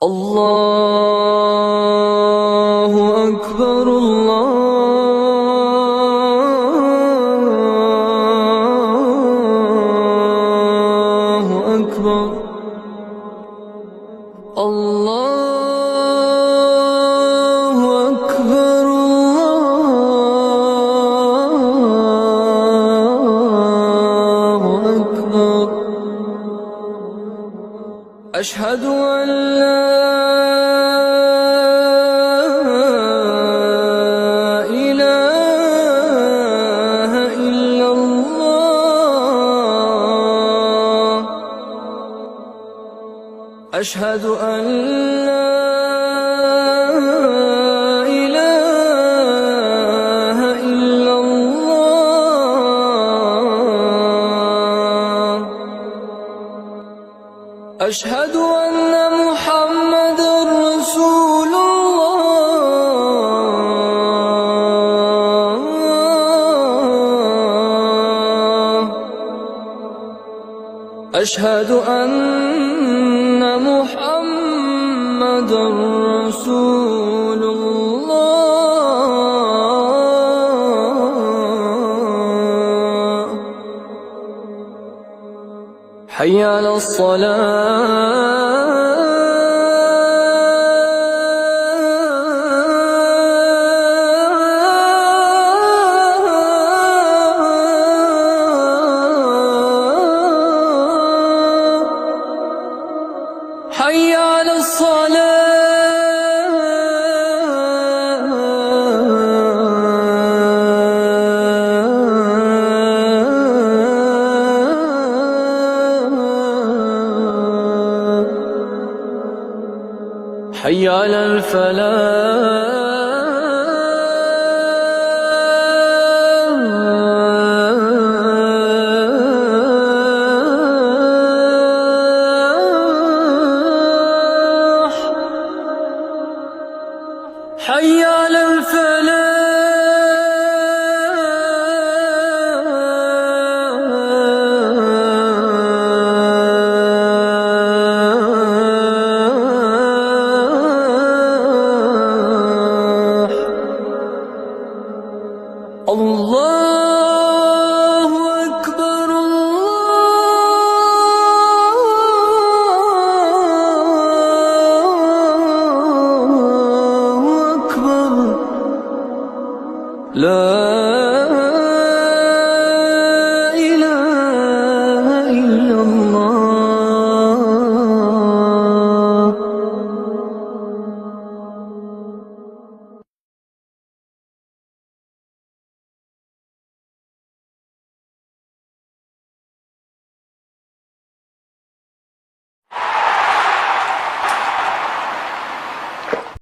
الله أكبر الله أكبر الله أكبر الله أكبر أشهد أن لا إله إلا الله أشهد أن لا إله إلا الله أشهد أن محمدًا رسول الله أشهد أن محمدًا رسول الله حي على الصلاة حي على الصلاة حي على الفلاح حي على الفلاح الله أكبر الله أكبر لا